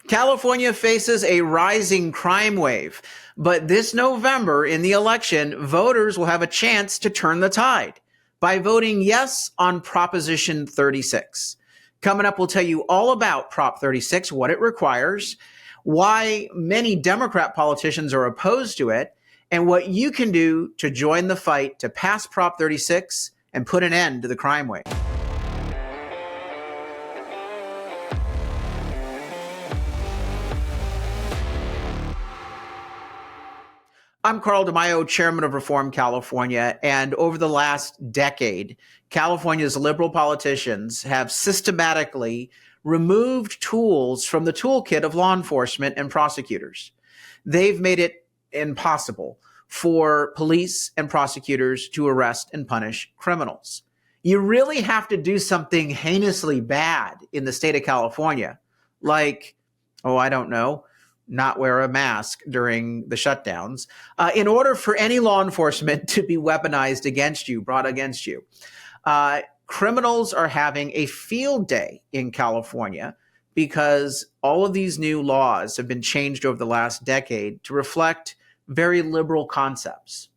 California faces a rising crime wave, but this November in the election, voters will have a chance to turn the tide by voting yes on Proposition 36. Coming up, we'll tell you all about Prop 36, what it requires, why many Democrat politicians are opposed to it, and what you can do to join the fight to pass Prop 36 and put an end to the crime wave. I'm Carl DeMaio, chairman of Reform California, and over the last decade, California's liberal politicians have systematically removed tools from the toolkit of law enforcement and prosecutors. They've made it impossible for police and prosecutors to arrest and punish criminals. You really have to do something heinously bad in the state of California, like, I don't know, not wear a mask during the shutdowns, in order for any law enforcement to be weaponized against you, brought against you. Criminals are having a field day in California because all of these new laws have been changed over the last decade to reflect very liberal concepts,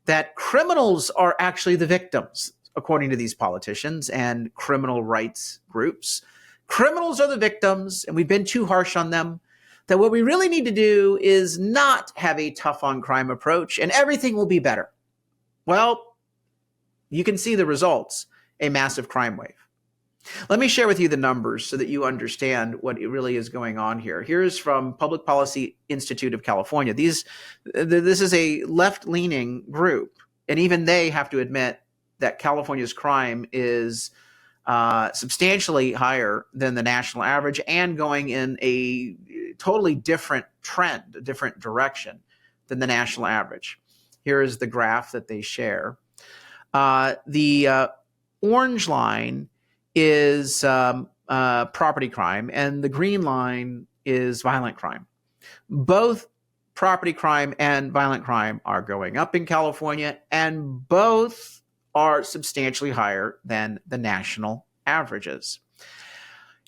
that criminals are actually the victims, according to these politicians and criminal rights groups. Criminals are the victims, and we've been too harsh on them. That what we really need to do is not have a tough on crime approach and everything will be better. Well, you can see the results, a massive crime wave. Let me share with you the numbers so that you understand what really is going on here. Here's from Public Policy Institute of California. This is a left-leaning group, and even they have to admit that California's crime is substantially higher than the national average and going in a totally different trend, a different direction than the national average. Here is the graph that they share. The orange line is property crime, and the green line is violent crime. Both property crime and violent crime are going up in California, and both are substantially higher than the national averages.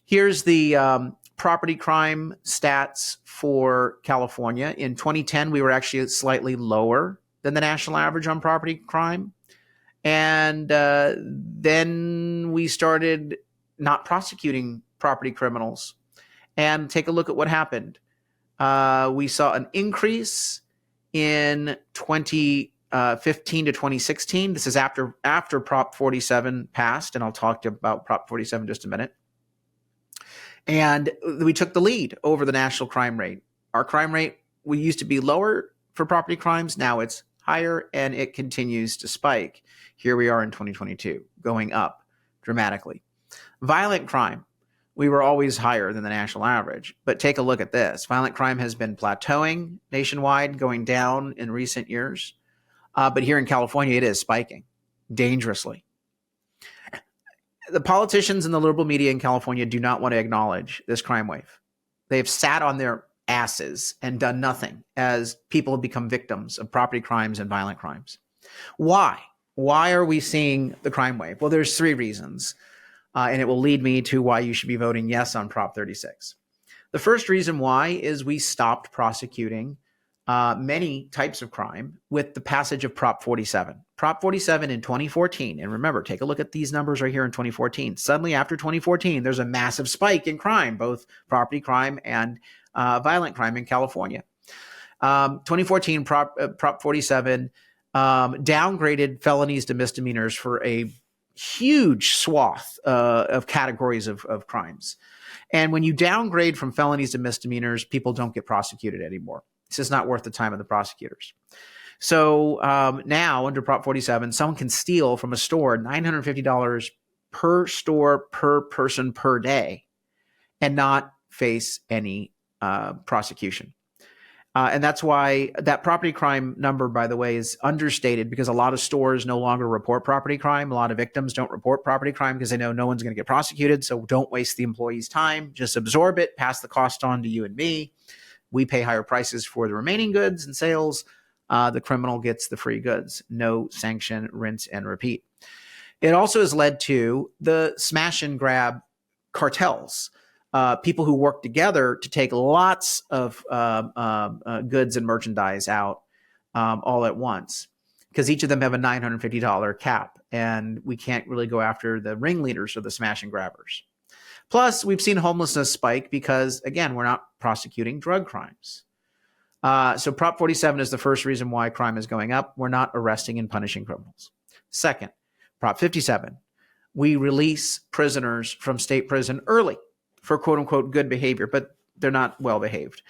Here's the property crime stats for California. In 2010, we were actually slightly lower than the national average on property crime. And then we started not prosecuting property criminals. And take a look at what happened. We saw an increase in 2015 to 2016. This is after Prop 47 passed, and I'll talk to you about Prop 47 in just a minute. And we took the lead over the national crime rate. Our crime rate, we used to be lower for property crimes. Now it's higher, and it continues to spike. Here we are in 2022, going up dramatically. Violent crime, we were always higher than the national average. But take a look at this. Violent crime has been plateauing nationwide, going down in recent years. But here in California, it is spiking dangerously. The politicians and the liberal media in California do not want to acknowledge this crime wave. They've sat on their asses and done nothing as people have become victims of property crimes and violent crimes. Why? Why are we seeing the crime wave? Well, there's three reasons, and it will lead me to why you should be voting yes on Prop 36. The first reason why is we stopped prosecuting many types of crime with the passage of Prop 47. Prop 47 in 2014, and remember, take a look at these numbers right here in 2014. Suddenly after 2014, there's a massive spike in crime, both property crime and violent crime in California. 2014 Prop 47 downgraded felonies to misdemeanors for a huge swath of categories of crimes. And when you downgrade from felonies to misdemeanors, people don't get prosecuted anymore. It's just not worth the time of the prosecutors. So now under Prop 47, someone can steal from a store $950 per store, per person, per day, and not face any prosecution. And that's why that property crime number, by the way, is understated because a lot of stores no longer report property crime. A lot of victims don't report property crime because they know no one's going to get prosecuted. So don't waste the employee's time. Just absorb it, pass the cost on to you and me. We pay higher prices for the remaining goods and sales. The criminal gets the free goods. No sanction, rinse and repeat. It also has led to the smash and grab cartels. people who work together to take lots of goods and merchandise out all at once, because each of them have a $950 cap, and we can't really go after the ringleaders or the smash and grabbers. Plus, we've seen homelessness spike because, again, we're not prosecuting drug crimes. So Prop 47 is the first reason why crime is going up. We're not arresting and punishing criminals. Second, Prop 57, we release prisoners from state prison early for quote unquote good behavior, but they're not well behaved.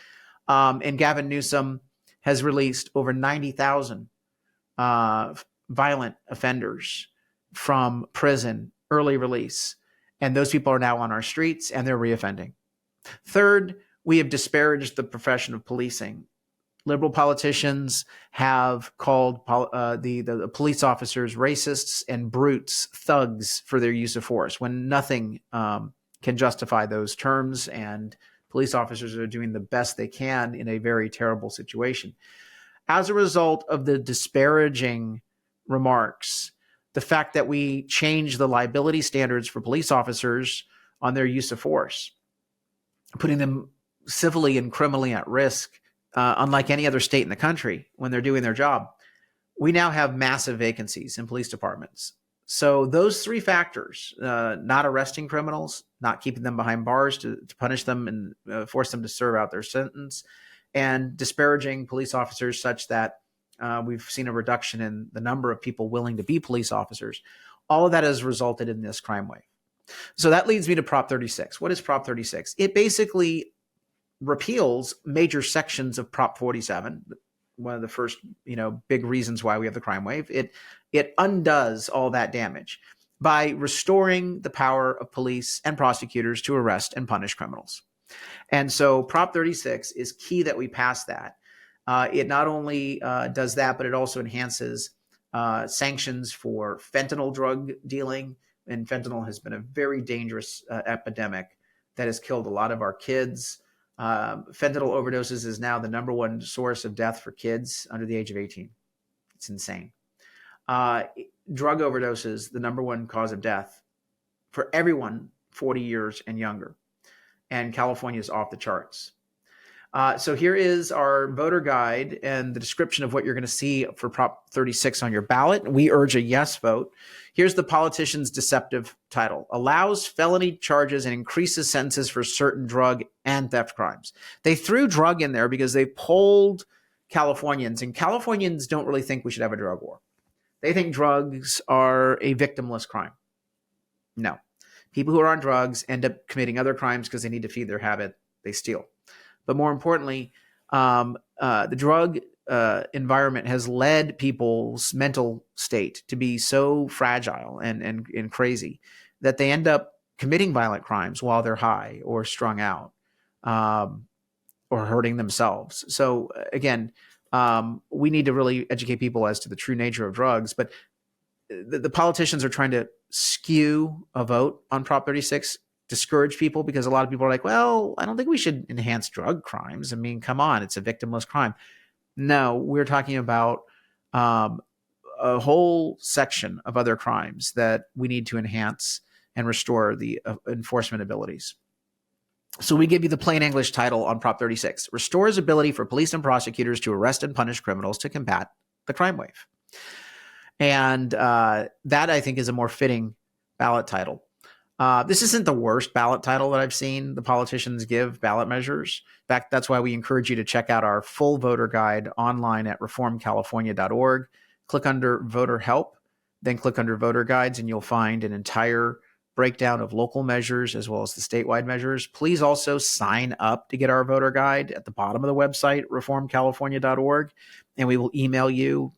And Gavin Newsom has released over 90,000 violent offenders from prison, early release. And those people are now on our streets and they're reoffending. Third, we have disparaged the profession of policing. Liberal politicians have called the police officers racists and brutes, thugs, for their use of force, when nothing can justify those terms, and police officers are doing the best they can in a very terrible situation. As a result of the disparaging remarks, the fact that we change the liability standards for police officers on their use of force, putting them civilly and criminally at risk, unlike any other state in the country when they're doing their job, we now have massive vacancies in police departments. So those three factors, not arresting criminals, not keeping them behind bars to punish them and force them to serve out their sentence, and disparaging police officers such that we've seen a reduction in the number of people willing to be police officers, all of that has resulted in this crime wave. So that leads me to Prop 36. What is Prop 36? It basically repeals major sections of Prop 47, one of the first, big reasons why we have the crime wave. It undoes all that damage by restoring the power of police and prosecutors to arrest and punish criminals. And so Prop 36 is key that we pass that. It not only does that, but it also enhances sanctions for fentanyl drug dealing. And fentanyl has been a very dangerous epidemic that has killed a lot of our kids. Fentanyl overdoses is now the number one source of death for kids under the age of 18. It's insane. Drug overdoses, the number one cause of death for everyone 40 years and younger. And California is off the charts. So here is our voter guide and the description of what you're going to see for Prop 36 on your ballot. We urge a yes vote. Here's the politician's deceptive title: allows felony charges and increases sentences for certain drug and theft crimes. They threw drug in there because they polled Californians, and Californians don't really think we should have a drug war. They think drugs are a victimless crime. No. People who are on drugs end up committing other crimes because they need to feed their habit. They steal. But more importantly, the drug environment has led people's mental state to be so fragile and crazy that they end up committing violent crimes while they're high or strung out, or hurting themselves. So again, we need to really educate people as to the true nature of drugs. But the politicians are trying to skew a vote on Prop 36, discourage people, because a lot of people are like, well, I don't think we should enhance drug crimes. I mean, come on, it's a victimless crime. No, we're talking about a whole section of other crimes that we need to enhance and restore the enforcement abilities. So we give you the plain English title on Prop 36: restores ability for police and prosecutors to arrest and punish criminals to combat the crime wave. And that, I think, is a more fitting ballot title. This isn't the worst ballot title that I've seen the politicians give ballot measures. In fact, that's why we encourage you to check out our full voter guide online at reformcalifornia.org. Click under Voter Help, then click under Voter Guides, and you'll find an entire breakdown of local measures as well as the statewide measures. Please also sign up to get our voter guide at the bottom of the website, reformcalifornia.org, and we will email you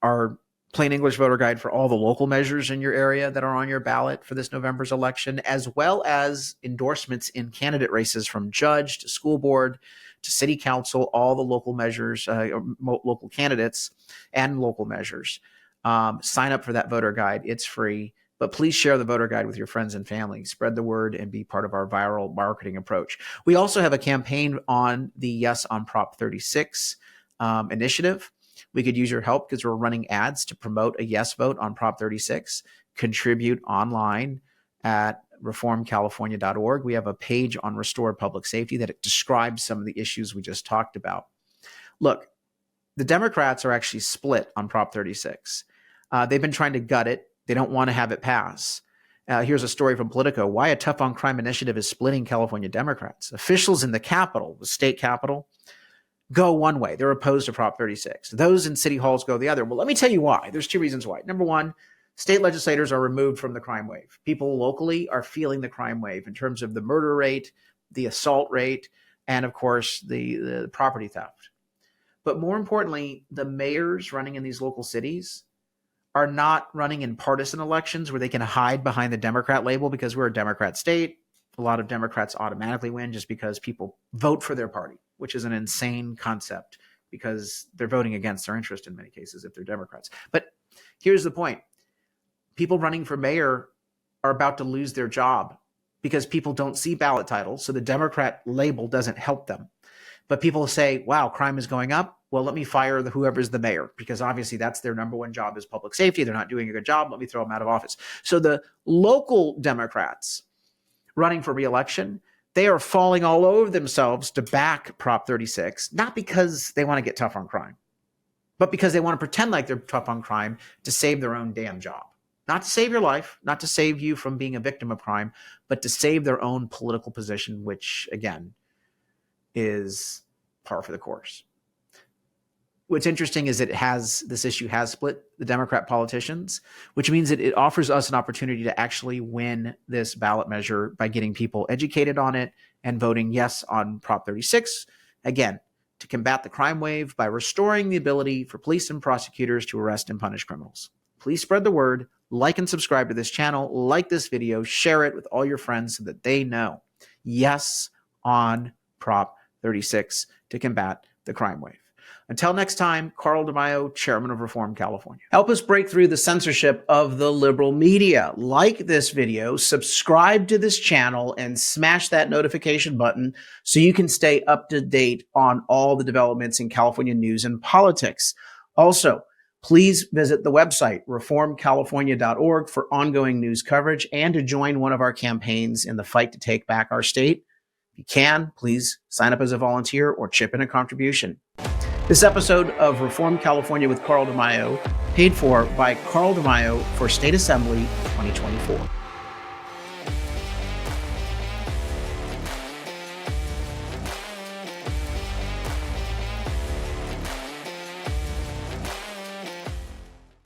our plain English voter guide for all the local measures in your area that are on your ballot for this November's election, as well as endorsements in candidate races from judge to school board to city council, all the local measures, local candidates and local measures. Sign up for that voter guide. It's free, but please share the voter guide with your friends and family. Spread the word and be part of our viral marketing approach. We also have a campaign on the Yes on Prop 36 initiative. We could use your help because we're running ads to promote a yes vote on Prop 36. Contribute online at reformcalifornia.org. We have a page on restored public safety that describes some of the issues we just talked about. Look, the Democrats are actually split on Prop 36. They've been trying to gut it. They don't want to have it pass. Here's a story from Politico. Why a tough on crime initiative is splitting California Democrats. Officials in the capital, the state capital, go one way. They're opposed to Prop 36. Those in city halls go the other. Well, let me tell you why. There's two reasons why. Number one, state legislators are removed from the crime wave. People locally are feeling the crime wave in terms of the murder rate, the assault rate, and of course, the property theft. But more importantly, the mayors running in these local cities are not running in partisan elections where they can hide behind the Democrat label because we're a Democrat state. A lot of Democrats automatically win just because people vote for their party, which is an insane concept because they're voting against their interest in many cases if they're Democrats. But here's the point. People running for mayor are about to lose their job because people don't see ballot titles, so the Democrat label doesn't help them. But people say, wow, crime is going up. Well, let me fire whoever's the mayor because obviously that's their number one job is public safety. They're not doing a good job. Let me throw them out of office. So the local Democrats running for re-election, they are falling all over themselves to back Prop 36, not because they want to get tough on crime, but because they want to pretend like they're tough on crime to save their own damn job. Not to save your life, not to save you from being a victim of crime, but to save their own political position, which, again, is par for the course. What's interesting is this issue has split the Democrat politicians, which means that it offers us an opportunity to actually win this ballot measure by getting people educated on it and voting yes on Prop 36, again, to combat the crime wave by restoring the ability for police and prosecutors to arrest and punish criminals. Please spread the word, like and subscribe to this channel, like this video, share it with all your friends so that they know yes on Prop 36 to combat the crime wave. Until next time, Carl DeMaio, Chairman of Reform California. Help us break through the censorship of the liberal media. Like this video, subscribe to this channel, and smash that notification button so you can stay up to date on all the developments in California news and politics. Also, please visit the website, reformcalifornia.org, for ongoing news coverage and to join one of our campaigns in the fight to take back our state. If you can, please sign up as a volunteer or chip in a contribution. This episode of Reform California with Carl DeMaio, paid for by Carl DeMaio for State Assembly 2024.